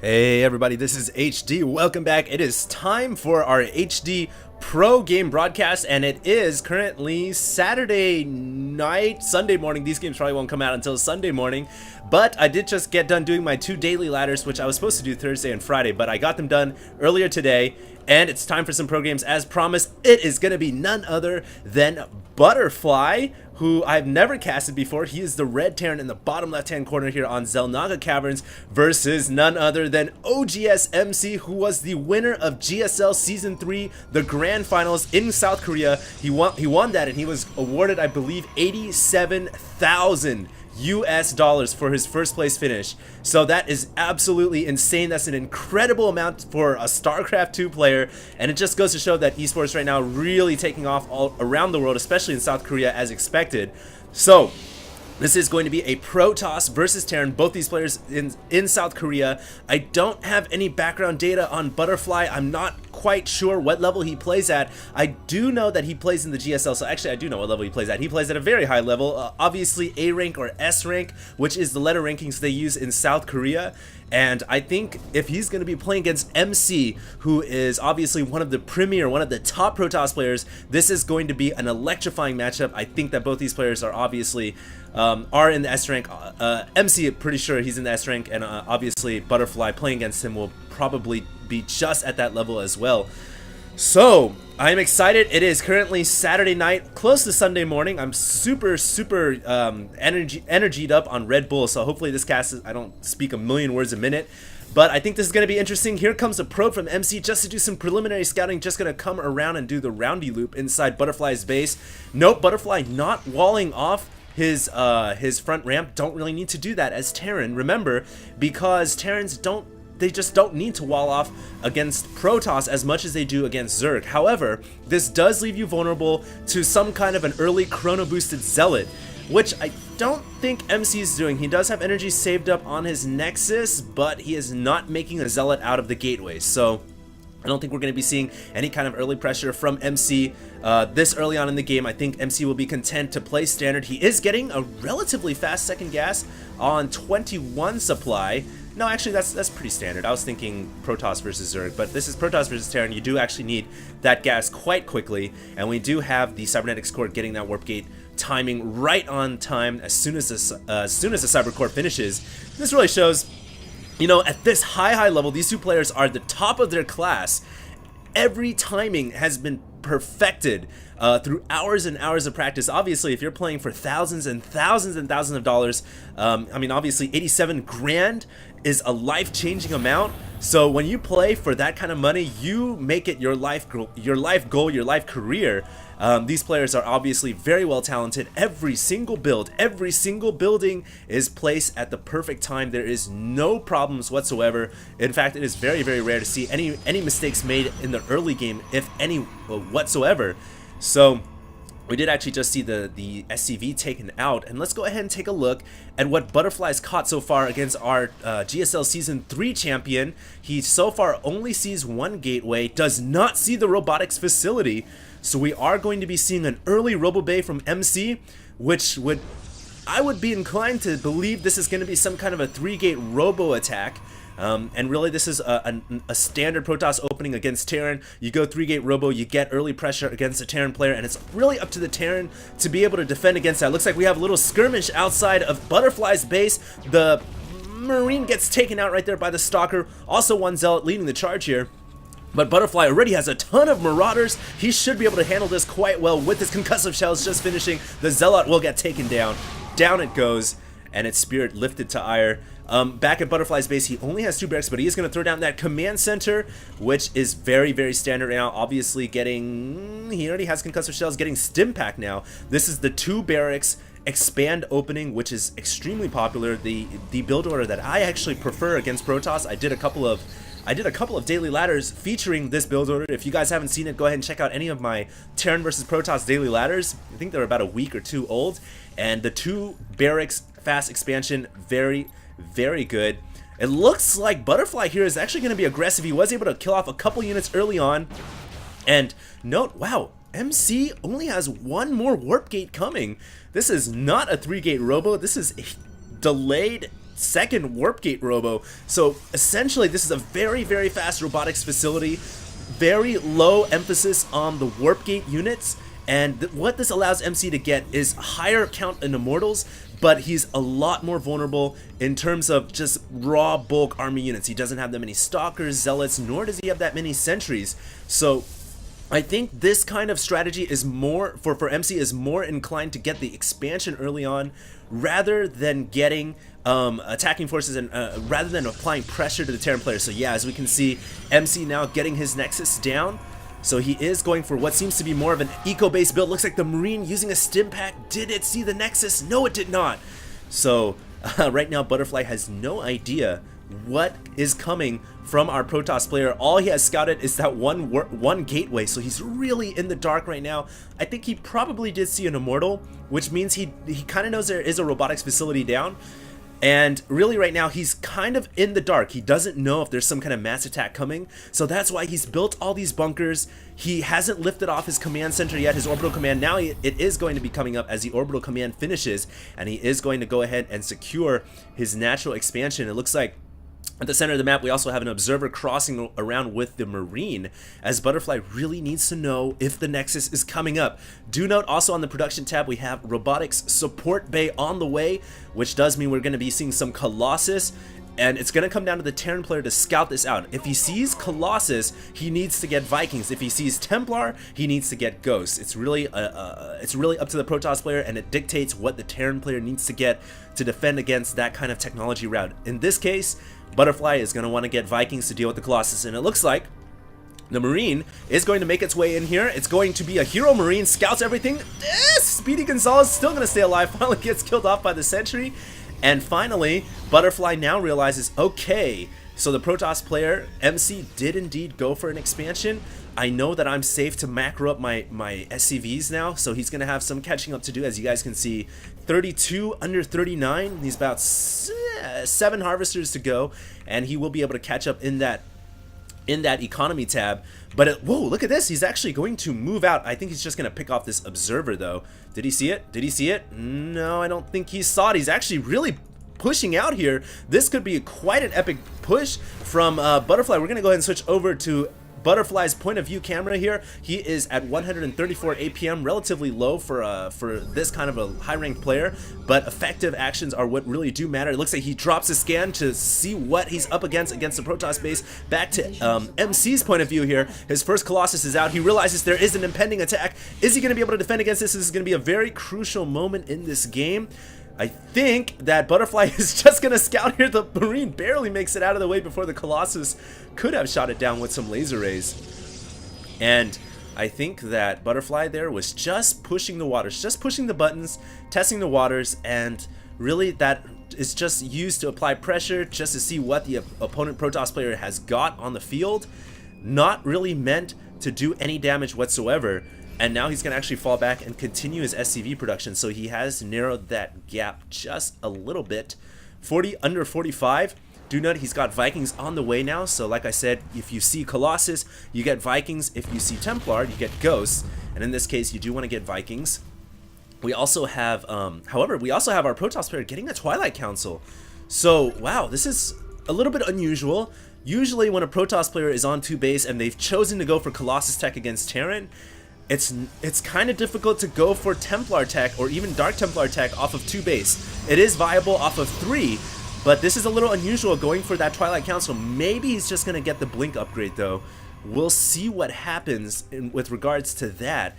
Hey everybody, this is HD. Welcome back. It is time for our HD Pro Game broadcast, and it is currently Saturday night, Sunday morning. These games probably won't come out until Sunday morning, but I did just get done doing my 2 daily ladders, which I was supposed to do Thursday and Friday, but I got them done earlier today, and it's time for some pro games. As promised, it is going to be none other than Butterfly, who I've never casted before. He is the red Terran in the bottom left-hand corner here on Xel'Naga Caverns versus none other than oGs.MC, who was the winner of GSL Season 3, the Grand Finals in South Korea. He won that, and he was awarded, I believe, 87,000 US dollars for his first place finish. So that is absolutely insane. That's an incredible amount for a Starcraft 2 player, and it just goes to show that esports right now really taking off all around the world, especially in South Korea as expected. So this is going to be a Protoss versus Terran, both these players in South Korea. I don't have any background data on Butterfly. I'm not quite sure what level he plays at. I do know that he plays in the GSL, so actually I do know what level he plays at. He plays at a very high level, obviously A rank or S rank, which is the letter rankings they use in South Korea. And I think if he's going to be playing against MC, who is obviously one of the top Protoss players, this is going to be an electrifying matchup. I think that both these players are obviously are in the S rank. MC, pretty sure he's in the S rank, and obviously Butterfly playing against him will probably be just at that level as well. So I'm excited. It is currently Saturday night, close to Sunday morning. I'm super energied up on Red Bull, so hopefully this cast I don't speak a million words a minute, but I think this is going to be interesting. Here comes a probe from MC just to do some preliminary scouting, just going to come around and do the roundy loop inside Butterfly's base. Nope, Butterfly not walling off his front ramp. Don't really need to do that as Terran, remember, because Terrans just don't need to wall off against Protoss as much as they do against Zerg. However, this does leave you vulnerable to some kind of an early chrono boosted Zealot, which I don't think MC is doing. He does have energy saved up on his Nexus, but he is not making a Zealot out of the gateway, so I don't think we're going to be seeing any kind of early pressure from MC this early on in the game. I think MC will be content to play standard. He is getting a relatively fast second gas on 21 supply. No, actually, that's pretty standard. I was thinking Protoss versus Zerg, but this is Protoss versus Terran. You do actually need that gas quite quickly, and we do have the Cybernetics Core getting that Warp Gate timing right on time as soon as the Cyber Core finishes. This really shows, you know, at this high level, these two players are the top of their class. Every timing has been perfected through hours and hours of practice. Obviously, if you're playing for thousands and thousands and thousands of dollars, I mean, obviously 87 grand is a life-changing amount. So when you play for that kind of money, you make it your life goal, your life career. These players are obviously very well talented. Every single build, every single building is placed at the perfect time. There is no problems whatsoever. In fact, it is very rare to see any mistakes made in the early game, if any whatsoever. So we did actually just see the SCV taken out, and let's go ahead and take a look at what Butterfly's caught so far against our GSL Season 3 champion. He so far only sees one gateway, does not see the robotics facility, so we are going to be seeing an early Robo Bay from MC, which I would be inclined to believe this is going to be some kind of a 3-gate robo attack. And really, this is a standard Protoss opening against Terran. You go 3-gate robo, you get early pressure against a Terran player, and it's really up to the Terran to be able to defend against that. Looks like we have a little skirmish outside of Butterfly's base. The Marine gets taken out right there by the Stalker. Also one Zealot leading the charge here. But Butterfly already has a ton of Marauders. He should be able to handle this quite well with his concussive shells just finishing. The Zealot will get taken down. Down it goes, and its spirit lifted to ire. Back at Butterfly's base, he only has 2 barracks, but he is going to throw down that command center, which is very standard right now. Obviously he already has concussive shells, getting stim pack now. This is the 2 barracks expand opening, which is extremely popular. The build order that I actually prefer against Protoss. I did a couple of daily ladders featuring this build order. If you guys haven't seen it, go ahead and check out any of my Terran versus Protoss daily ladders. I think they're about a week or 2 old, and the 2 barracks fast expansion, very good. It looks like Butterfly here is actually going to be aggressive. He was able to kill off a couple units early on, and note, wow, MC only has 1 more warp gate coming. This is not a 3-gate robo. This is a delayed second warp gate robo. So essentially this is a very, very fast robotics facility, very low emphasis on the warp gate units, and what this allows MC to get is higher count in immortals, but he's a lot more vulnerable in terms of just raw bulk army units. He doesn't have that many stalkers, zealots, nor does he have that many sentries. So I think this kind of strategy is more, for MC, is more inclined to get the expansion early on rather than getting attacking forces and rather than applying pressure to the Terran players. So yeah, as we can see, MC now getting his Nexus down. So he is going for what seems to be more of an eco-based build. Looks like the Marine using a stim pack. Did it see the Nexus? No, it did not. So right now, Butterfly has no idea what is coming from our Protoss player. All he has scouted is that one gateway, so he's really in the dark right now. I think he probably did see an Immortal, which means he kind of knows there is a robotics facility down. And really right now he's kind of in the dark. He doesn't know if there's some kind of mass attack coming, so that's why he's built all these bunkers. He hasn't lifted off his command center yet, his orbital command. Now it is going to be coming up as the orbital command finishes, and he is going to go ahead and secure his natural expansion. It looks like at the center of the map, we also have an observer crossing around with the Marine, as Butterfly really needs to know if the Nexus is coming up. Do note also on the production tab, we have Robotics Support Bay on the way, which does mean we're going to be seeing some Colossus, and it's going to come down to the Terran player to scout this out. If he sees Colossus, he needs to get Vikings. If he sees Templar, he needs to get Ghosts. It's really up to the Protoss player, and it dictates what the Terran player needs to get to defend against that kind of technology route. In this case, Butterfly is going to want to get Vikings to deal with the Colossus, and it looks like the Marine is going to make its way in here. It's going to be a Hero Marine, scouts everything. Speedy Gonzalez still going to stay alive, finally gets killed off by the sentry. And finally, Butterfly now realizes, okay, so the Protoss player, MC, did indeed go for an expansion. I know that I'm safe to macro up my SCVs now, so he's going to have some catching up to do. As you guys can see, 32 under 39. He's about 7 harvesters to go, and he will be able to catch up in that economy tab. But whoa, look at this. He's actually going to move out. I think he's just going to pick off this observer, though. Did he see it? Did he see it? No, I don't think he saw it. He's actually really pushing out here. This could be quite an epic push from Butterfly. We're going to go ahead and switch over to Butterfly's point of view camera here. He is at 134 APM, relatively low for this kind of a high ranked player, but effective actions are what really do matter. It looks like he drops a scan to see what he's up against the Protoss base. Back to MC's point of view here. His first Colossus is out. He realizes there is an impending attack. Is he going to be able to defend against this? This is going to be a very crucial moment in this game. I think that Butterfly is just going to scout here. The Marine barely makes it out of the way before the Colossus could have shot it down with some laser rays. And I think that Butterfly there was just pushing the waters, just pushing the buttons, testing the waters, and really that is just used to apply pressure, just to see what the opponent Protoss player has got on the field. Not really meant to do any damage whatsoever. And now he's going to actually fall back and continue his SCV production, so he has narrowed that gap just a little bit. 40 under 45. Do note he's got Vikings on the way now, so like I said, if you see Colossus, you get Vikings. If you see Templar, you get Ghosts, and in this case, you do want to get Vikings. We also have, however, we also have our Protoss player getting a Twilight Council. So, wow, this is a little bit unusual. Usually when a Protoss player is on 2 base and they've chosen to go for Colossus tech against Terran, it's kind of difficult to go for Templar tech or even Dark Templar tech off of 2 base. It is viable off of 3, but this is a little unusual going for that Twilight Council. Maybe he's just going to get the Blink upgrade though. We'll see what happens with regards to that.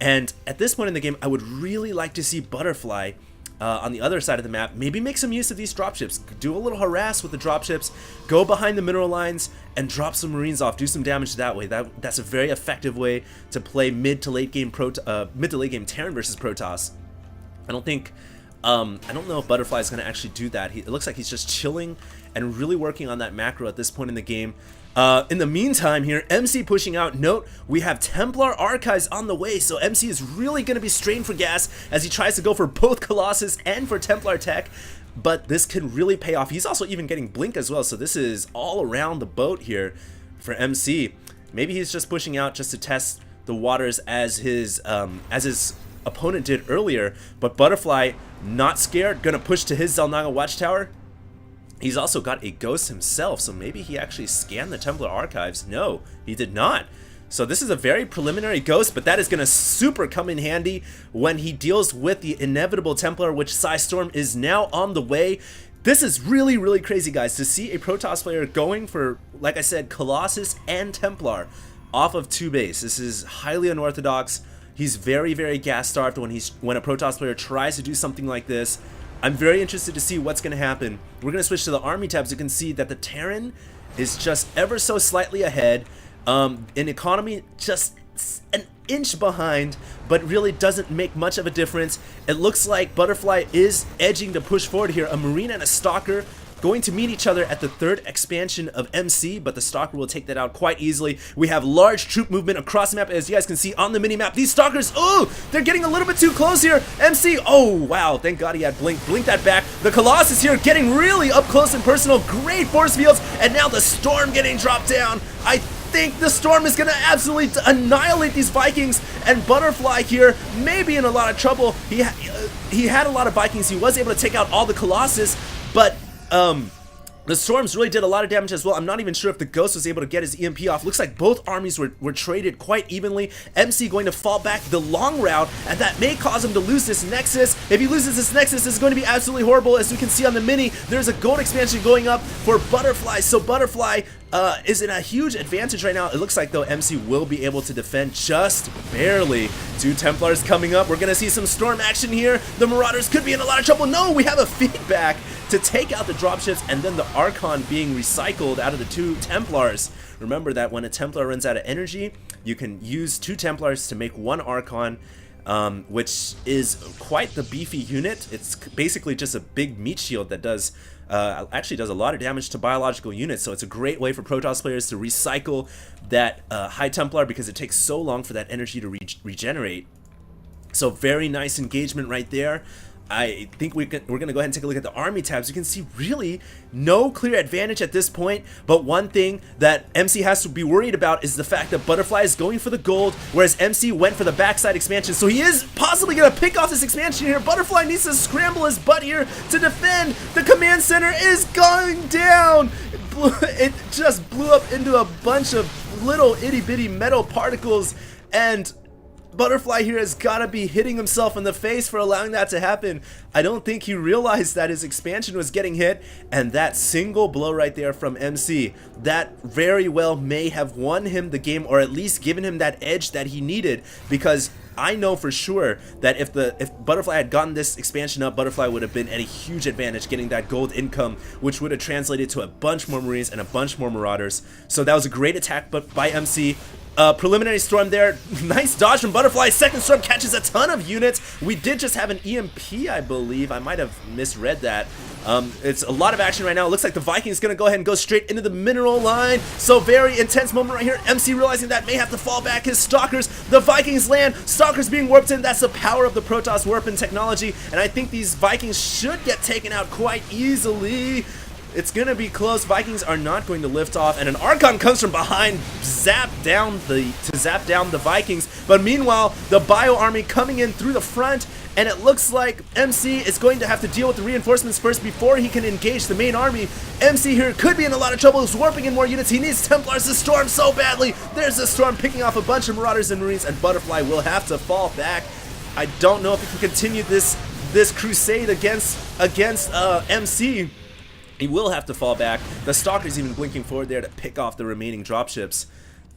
And at this point in the game, I would really like to see Butterfly on the other side of the map, maybe make some use of these dropships, do a little harass with the dropships, go behind the mineral lines and drop some Marines off, do some damage that way. That's a very effective way to play mid to late game Terran versus Protoss. I don't know if Butterfly is going to actually do that. It looks like he's just chilling and really working on that macro at this point in the game. In the meantime here, MC pushing out. Note, we have Templar Archives on the way, so MC is really going to be strained for gas as he tries to go for both Colossus and for Templar tech, but this can really pay off. He's also even getting Blink as well, so this is all around the boat here for MC. Maybe he's just pushing out just to test the waters as his opponent did earlier, but Butterfly, not scared, going to push to his Zelnaga Watchtower. He's also got a ghost himself, so maybe he actually scanned the Templar archives. No, he did not. So this is a very preliminary ghost, but that is going to super come in handy when he deals with the inevitable Templar, which Psystorm is now on the way. This is really, really crazy, guys, to see a Protoss player going for, like I said, Colossus and Templar off of 2 base. This is highly unorthodox. He's very, very gas-starved when a Protoss player tries to do something like this. I'm very interested to see what's going to happen. We're going to switch to the army tabs. You can see that the Terran is just ever so slightly ahead. In economy, just an inch behind, but really doesn't make much of a difference. It looks like Butterfly is edging to push forward here. A Marine and a Stalker going to meet each other at the 3rd expansion of MC, but the Stalker will take that out quite easily. We have large troop movement across the map, as you guys can see on the mini-map. These Stalkers, oh, they're getting a little bit too close here. MC, oh, wow, thank God he had Blink. Blink that back. The Colossus here getting really up close and personal. Great force fields, and now the Storm getting dropped down. I think the Storm is going to absolutely annihilate these Vikings, and Butterfly here may be in a lot of trouble. He had a lot of Vikings. He was able to take out all the Colossus, but the Storms really did a lot of damage as well. I'm not even sure if the Ghost was able to get his EMP off. Looks like both armies were traded quite evenly. MC going to fall back the long route, and that may cause him to lose this Nexus. If he loses this Nexus, it's going to be absolutely horrible. As we can see on the mini, there's a gold expansion going up for Butterfly. So Butterfly is in a huge advantage right now. It looks like, though, MC will be able to defend just barely. 2 Templars coming up. We're going to see some Storm action here. The Marauders could be in a lot of trouble. No, we have a feedback to take out the dropships, and then the Archon being recycled out of the 2 Templars. Remember that when a Templar runs out of energy, you can use 2 Templars to make 1 Archon, which is quite the beefy unit. It's basically just a big meat shield that does actually does a lot of damage to biological units, so it's a great way for Protoss players to recycle that High Templar because it takes so long for that energy to regenerate. So very nice engagement right there. I think we're going to go ahead and take a look at the army tabs. You can see really no clear advantage at this point, but one thing that MC has to be worried about is the fact that Butterfly is going for the gold, whereas MC went for the backside expansion, so he is possibly going to pick off this expansion here. Butterfly needs to scramble his butt here to defend. The command center is going down. It just blew up into a bunch of little itty-bitty metal particles, and Butterfly here has got to be hitting himself in the face for allowing that to happen. I don't think he realized that his expansion was getting hit, and that single blow right there from MC, that very well may have won him the game, or at least given him that edge that he needed, because I know for sure that if Butterfly had gotten this expansion up, Butterfly would have been at a huge advantage getting that gold income, which would have translated to a bunch more Marines and a bunch more Marauders. So that was a great attack by MC. Preliminary Storm there. Nice dodge from Butterfly. Second Storm catches a ton of units. We did just have an EMP, I believe. I might have misread that. It's a lot of action right now. It looks like the Vikings going to go ahead and go straight into the mineral line. So very intense moment right here. MC realizing that may have to fall back. His Stalkers. The Vikings land. Stalkers being warped in. That's the power of the Protoss warping technology. And I think these Vikings should get taken out quite easily. It's gonna be close. Vikings are not going to lift off, and an Archon comes from behind, zap down the Vikings. But meanwhile, the Bio army coming in through the front, and it looks like MC is going to have to deal with the reinforcements first before he can engage the main army. MC here could be in a lot of trouble. He's warping in more units. He needs Templars to storm so badly. There's a Storm picking off a bunch of Marauders and Marines, and Butterfly will have to fall back. I don't know if he can continue this crusade against MC. He will have to fall back. The Stalker's even blinking forward there to pick off the remaining dropships.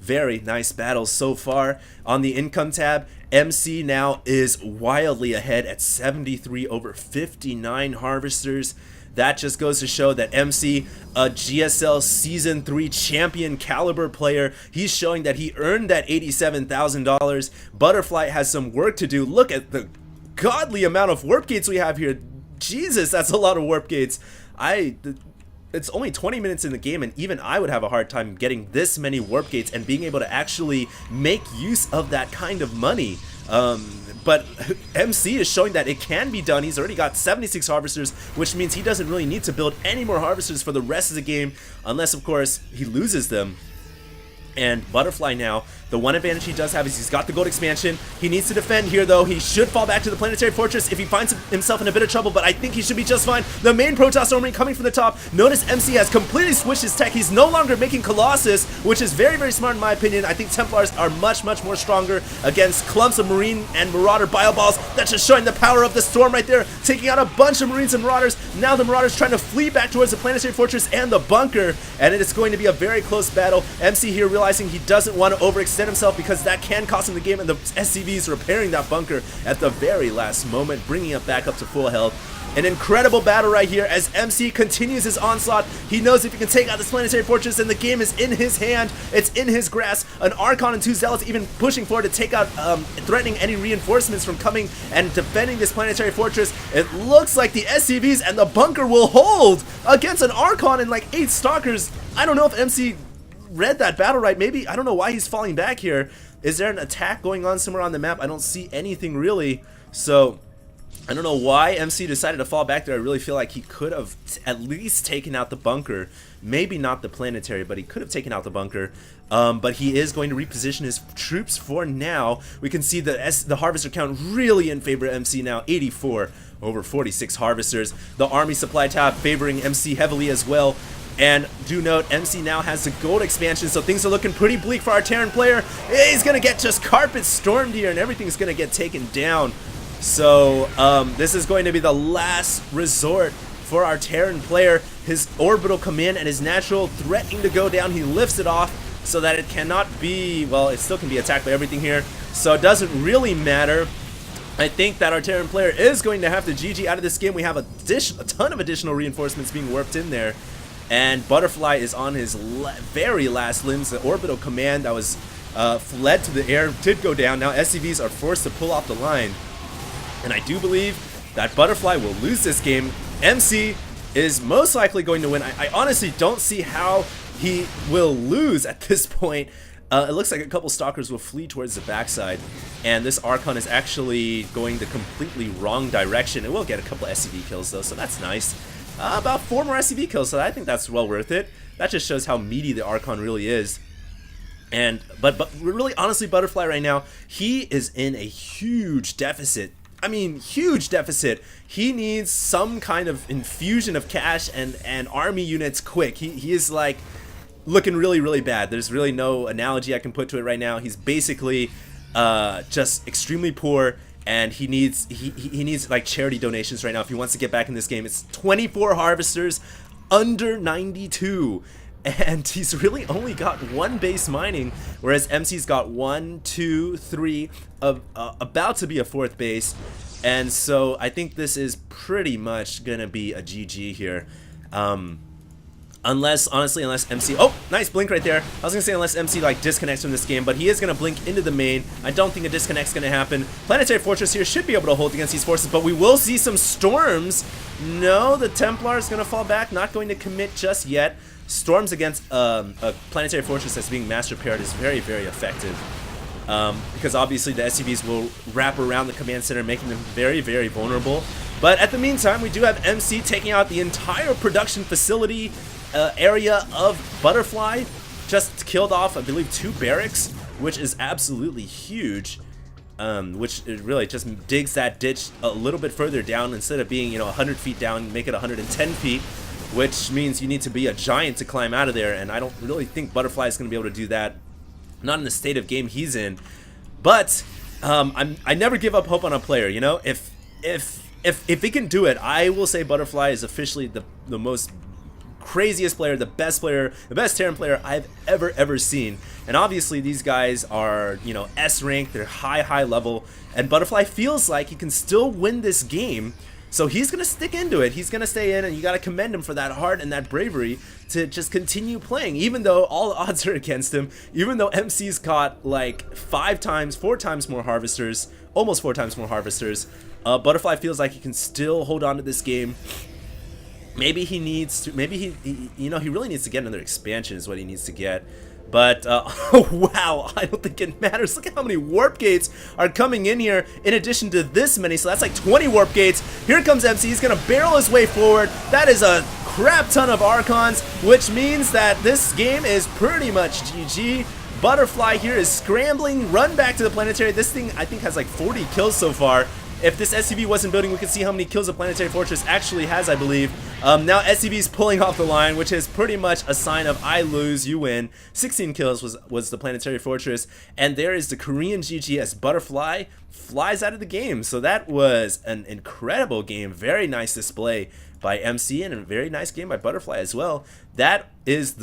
Very nice battles so far. On the income tab, MC now is wildly ahead at 73 over 59 harvesters. That just goes to show that MC, a GSL Season 3 champion caliber player, he's showing that he earned that $87,000. Butterfly has some work to do. Look at the godly amount of warp gates we have here. Jesus, that's a lot of warp gates. It's only 20 minutes in the game, and even I would have a hard time getting this many warp gates and being able to actually make use of that kind of money. But MC is showing that it can be done. He's already got 76 harvesters, which means he doesn't really need to build any more harvesters for the rest of the game, unless, of course, he loses them. And Butterfly now, the one advantage he does have is he's got the gold expansion. He needs to defend here, though. He should fall back to the Planetary Fortress if he finds himself in a bit of trouble, but I think he should be just fine. The main Protoss Army coming from the top. Notice MC has completely switched his tech. He's no longer making Colossus, which is very, very smart in my opinion. I think Templars are much, much more stronger against clumps of Marine and Marauder Bioballs. That's just showing the power of the Storm right there, taking out a bunch of Marines and Marauders. Now the Marauders trying to flee back towards the Planetary Fortress and the bunker, and it is going to be a very close battle. MC here realizing he doesn't want to overextend himself because that can cost him the game, and the SCVs repairing that bunker at the very last moment, bringing it back up to full health. An incredible battle right here as MC continues his onslaught. He knows if he can take out this Planetary Fortress, then the game is in his hand. It's in his grasp. An Archon and 2 Zealots even pushing forward to take out, threatening any reinforcements from coming and defending this Planetary Fortress. It looks like the SCVs and the bunker will hold against an Archon and like 8 Stalkers. I don't know if MC read that battle right. Maybe, I don't know why he's falling back here. Is there an attack going on somewhere on the map? I don't see anything really. So I don't know why MC decided to fall back there. I really feel like he could have at least taken out the bunker. Maybe not the planetary, but he could have taken out the bunker. But he is going to reposition his troops for now. We can see the harvester count really in favor of MC now. 84 over 46 harvesters. The army supply tab favoring MC heavily as well. And do note, MC now has the gold expansion, so things are looking pretty bleak for our Terran player. He's going to get just carpet stormed here, and everything's going to get taken down. So this is going to be the last resort for our Terran player. His orbital command and his natural threatening to go down. He lifts it off so that it cannot be, well, it still can be attacked by everything here. So it doesn't really matter. I think that our Terran player is going to have to GG out of this game. We have a ton of additional reinforcements being warped in there. And Butterfly is on his very last limbs. The orbital command that was fled to the air did go down. Now SCVs are forced to pull off the line. And I do believe that Butterfly will lose this game. MC is most likely going to win. I honestly don't see how he will lose at this point. It looks like a couple Stalkers will flee towards the backside. And this Archon is actually going the completely wrong direction. It will get a couple SCV kills though, so that's nice. About 4 more SCV kills, so I think that's well worth it. That just shows how meaty the Archon really is. And but really, honestly, Butterfly right now, he is in a huge deficit. I mean, huge deficit. He needs some kind of infusion of cash and army units quick. He is like looking really, really bad. There's really no analogy I can put to it right now. He's basically just extremely poor. And he needs like charity donations right now if he wants to get back in this game. It's 24 harvesters, under 92, and he's really only got 1 base mining, whereas MC's got 1, 2, 3, about to be a 4th base. And so I think this is pretty much gonna be a GG here. Unless MC, oh, nice blink right there. I was gonna say unless MC like disconnects from this game, but he is gonna blink into the main. I don't think a disconnect's gonna happen. Planetary Fortress here should be able to hold against these forces, but we will see some storms. No, the Templar is gonna fall back, not going to commit just yet. Storms against a Planetary Fortress that's being master paired is very, very effective. Because obviously the SCVs will wrap around the command center, making them very, very vulnerable. But at the meantime, we do have MC taking out the entire production facility area of Butterfly. Just killed off, I believe, 2 barracks, which is absolutely huge. Which it really just digs that ditch a little bit further down. Instead of being, 100 feet down, make it 110 feet, which means you need to be a giant to climb out of there. And I don't really think Butterfly is going to be able to do that. Not in the state of game he's in. But I never give up hope on a player. If he can do it, I will say Butterfly is officially the most craziest player, the best Terran player I've ever seen. And obviously these guys are, S rank, they're high level, and Butterfly feels like he can still win this game. So he's gonna stick into it. He's gonna stay in, and you gotta commend him for that heart and that bravery to just continue playing, even though all the odds are against him, even though MC's got like 4 times more harvesters, almost 4 times more harvesters. Butterfly feels like he can still hold on to this game. Maybe he needs to, he really needs to get another expansion is what he needs to get. But, oh wow, I don't think it matters. Look at how many warp gates are coming in here in addition to this many. So that's like 20 warp gates. Here comes MC. He's going to barrel his way forward. That is a crap ton of Archons, which means that this game is pretty much GG. Butterfly here is scrambling, run back to the planetary. This thing, I think, has like 40 kills so far. If this SCV wasn't building, we could see how many kills the Planetary Fortress actually has, I believe. Now SCV is pulling off the line, which is pretty much a sign of I lose, you win. 16 kills was the Planetary Fortress. And there is the Korean GG as Butterfly flies out of the game. So that was an incredible game. Very nice display by MC and a very nice game by Butterfly as well. That is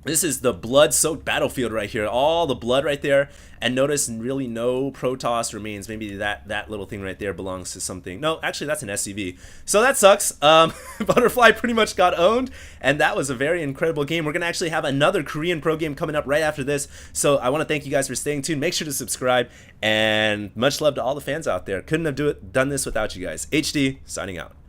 this is the blood-soaked battlefield right here. All the blood right there. And notice really no Protoss remains. Maybe that little thing right there belongs to something. No, actually that's an SCV. So that sucks. Butterfly pretty much got owned. And that was a very incredible game. We're going to actually have another Korean pro game coming up right after this. So I want to thank you guys for staying tuned. Make sure to subscribe. And much love to all the fans out there. Couldn't have done this without you guys. HD, signing out.